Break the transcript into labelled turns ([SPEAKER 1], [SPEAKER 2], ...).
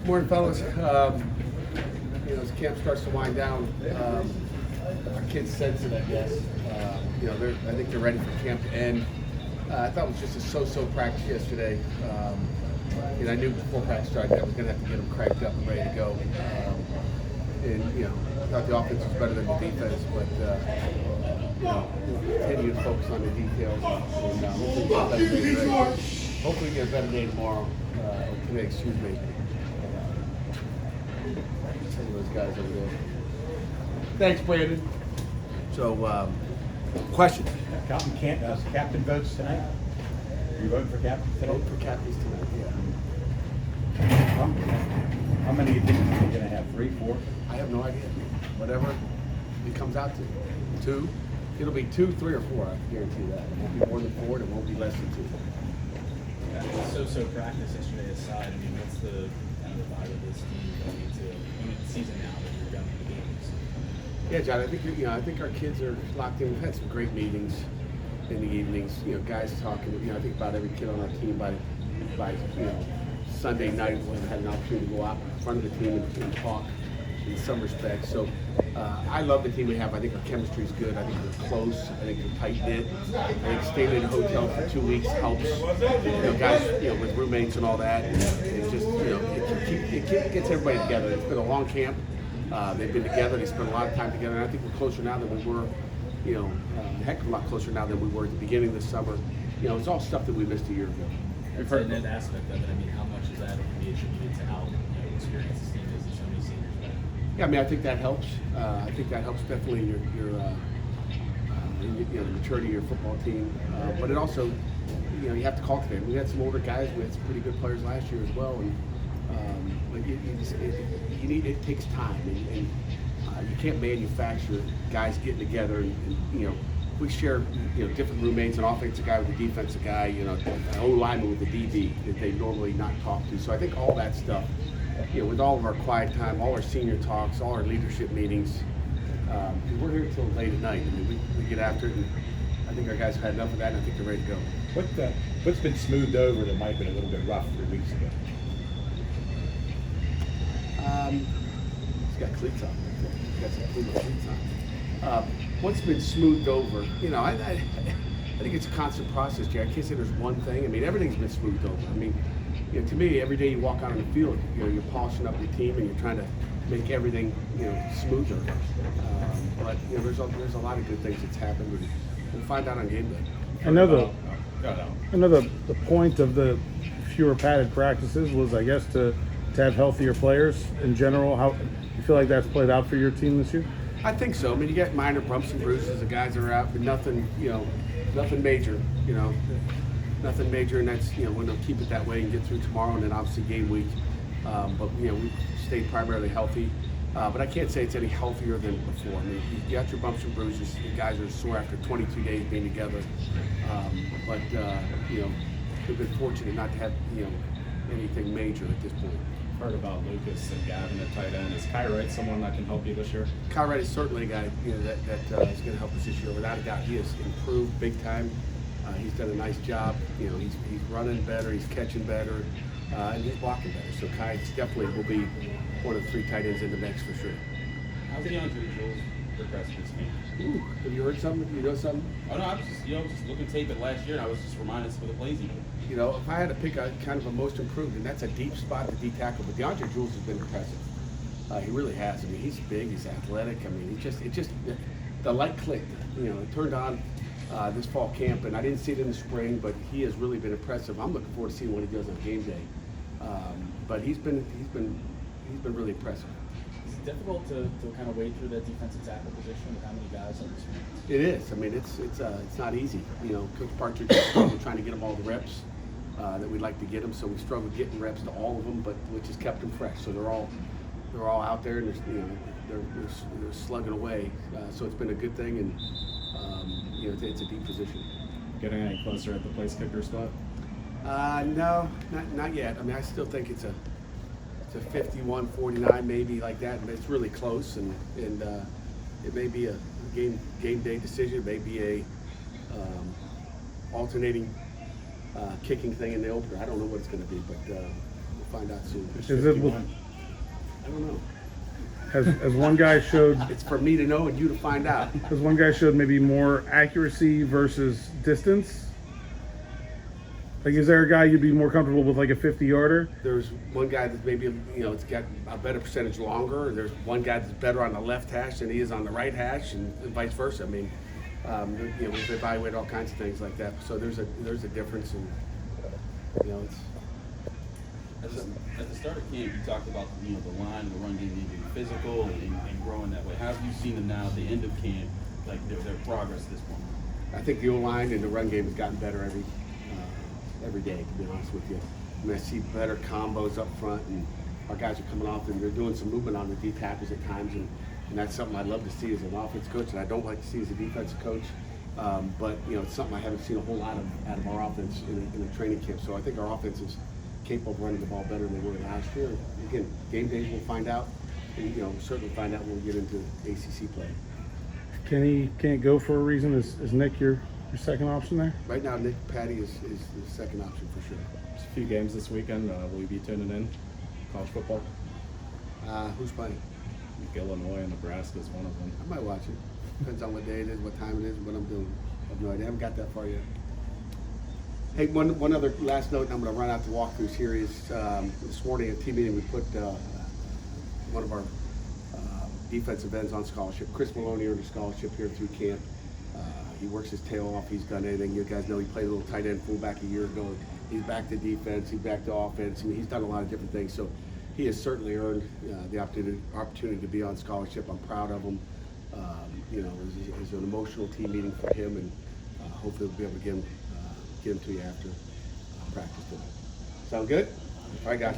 [SPEAKER 1] Morning, fellas. As camp starts to wind down, our kids sense it, I guess. I think they're ready for camp to end. I thought it was just a so-so practice yesterday. I knew before practice started that I was going to have to get them cranked up and ready to go. I thought the offense was better than the defense, but we'll continue to focus on the details. Hopefully we get a better day tomorrow. Today, excuse me. Some of those guys over there. Thanks, Brandon. So, questions?
[SPEAKER 2] Captain votes tonight? Are you voting for captain today?
[SPEAKER 1] Vote for captains tonight, yeah.
[SPEAKER 2] How many do you think you're going to have? 3, 4?
[SPEAKER 1] I have no idea. Whatever it comes out to. 2. It'll be 2, 3, or 4. I can guarantee that. It won't be more than 4. And it won't be less than 2.
[SPEAKER 3] So practice yesterday aside, I mean, what's the kind of vibe of this team going into the season now that you're done with the games?
[SPEAKER 1] Yeah, John. I think our kids are locked in. We've had some great meetings in the evenings. Guys talking. I think about every kid on our team by Sunday night when I had an opportunity to go out in front of the team and talk in some respects. So I love the team we have. I think our chemistry is good. I think we're close. I think we're tight knit. I think staying in a hotel for 2 weeks helps. Guys, with roommates and all that. It just, it gets everybody together. It's been a long camp. They've been together. They spent a lot of time together. And I think we're closer now than we were. A heck of a lot closer now than we were at the beginning of the summer. It's all stuff that we missed a year ago.
[SPEAKER 3] We've heard that aspect of it. I mean, how much is that be attributed to how experienced this team is and so many seniors back?
[SPEAKER 1] Yeah, I mean, I think that helps. I think that helps definitely your the maturity of your football team. But it also, you have to cultivate. We had some older guys. We had some pretty good players last year as well. And but it takes time, and you can't manufacture guys getting together. And we share different roommates, an offensive guy with a defensive guy, an O-lineman with a DB that they normally not talk to. So I think all that stuff, with all of our quiet time, all our senior talks, all our leadership meetings, we're here until late at night. I mean, we get after it, and I think our guys have had enough of that, and I think they're ready to go.
[SPEAKER 2] What's been smoothed over that might have been a little bit rough 3 weeks ago?
[SPEAKER 1] He's got cleats on. He's got some cleats on. What's been smoothed over, I think it's a constant process, Jay. I can't say there's one thing. I mean, everything's been smoothed over. I mean, to me, every day you walk out on the field, you're polishing up your team and you're trying to make everything, smoother. But there's a lot of good things that's happened. We'll find out on game day.
[SPEAKER 4] I know the point of the fewer padded practices was, I guess, to have healthier players in general. How you feel like that's played out for your team this year?
[SPEAKER 1] I think so. I mean, you get minor bumps and bruises. The guys are out, but nothing, nothing major. Nothing major, and that's we're gonna keep it that way and get through tomorrow, and then obviously game week. But we stayed primarily healthy. But I can't say it's any healthier than before. I mean, you got your bumps and bruises. You guys are sore after 22 days being together. But we've been fortunate not to have anything major at this point.
[SPEAKER 3] Heard about Lucas and Gavin at tight end. Is Kai Wright someone that can help you this year?
[SPEAKER 1] Kai Wright is certainly a guy that is going to help us this year. Without a doubt, he has improved big time. He's done a nice job. He's running better, he's catching better, and he's blocking better. So Kai definitely will be one of the 3 tight ends in the mix for sure.
[SPEAKER 3] How's DeAndre Jules progressed this game?
[SPEAKER 1] Ooh, have you heard something? You know something?
[SPEAKER 3] Oh no, I was just looking tape at last year, and I was just reminded of some of the plays he did.
[SPEAKER 1] If I had to pick a kind of a most improved, and that's a deep spot to D-tackle, but DeAndre Jules has been impressive. He really has. I mean, he's big, he's athletic. I mean, the light clicked. It turned on this fall camp, and I didn't see it in the spring, but he has really been impressive. I'm looking forward to seeing what he does on game day. But he's been really impressive.
[SPEAKER 3] Is it difficult to kind of wade through that defensive tackle position with how many guys on this team?
[SPEAKER 1] It is. I mean, it's not easy. Coach Partridge is trying to get them all the reps that we'd like to get them. So we struggle getting reps to all of them, but which has kept them fresh. So they're all out there, and they're slugging away. So it's been a good thing, and it's a deep position.
[SPEAKER 3] Getting any closer at the place kicker spot?
[SPEAKER 1] No, not yet. I mean, I still think it's a 51-49, maybe like that. And it's really close, and it may be a game day decision. It may be a alternating kicking thing in the opener. I don't know what it's going to be, but we'll find out soon.
[SPEAKER 4] Is it?
[SPEAKER 1] I don't know.
[SPEAKER 4] Has one guy showed?
[SPEAKER 1] It's for me to know and you to find out.
[SPEAKER 4] Has one guy showed maybe more accuracy versus distance? Like, is there a guy you'd be more comfortable with, like a 50-yarder?
[SPEAKER 1] There's one guy that's maybe, it's got a better percentage longer. There's one guy that's better on the left hash than he is on the right hash, and vice versa. I mean, we've evaluated all kinds of things like that. So there's a difference, and it's.
[SPEAKER 5] At the start of camp, you talked about the line, the run game needing to be physical and growing that way. How have you seen them now at the end of camp, like their progress at this point?
[SPEAKER 1] I think the O-line and the run game has gotten better every day, to be honest with you. I mean, I see better combos up front, and our guys are coming off, and they're doing some movement on the D tackles at times, and that's something I'd love to see as an offense coach, and I don't like to see as a defensive coach. But it's something I haven't seen a whole lot out of our offense in the training camp. So I think our offense is capable of running the ball better than they were last year. Again, game days we'll find out, and certainly find out when we get into ACC play.
[SPEAKER 4] Kenny can't go for a reason. Is Nick your second option there?
[SPEAKER 1] Right now, Nick Patty is the second option for sure.
[SPEAKER 3] There's a few games this weekend. Will you be tuning in? College football?
[SPEAKER 1] Who's playing?
[SPEAKER 3] Illinois and Nebraska is one of them.
[SPEAKER 1] I might watch it. Depends on what day it is, what time it is, what I'm doing. I have no idea. I haven't got that far yet. Hey, one other last note, and I'm going to run out the walkthroughs here, is this morning at team meeting we put one of our defensive ends on scholarship. Chris Maloney earned a scholarship here through camp. He works his tail off. He's done anything. You guys know he played a little tight end fullback a year ago. He's back to defense. He's back to offense. I mean, he's done a lot of different things. So he has certainly earned the opportunity to be on scholarship. I'm proud of him. It was an emotional team meeting for him, and hopefully we'll be able to get him to you after practice today. Sound good? All right, guys.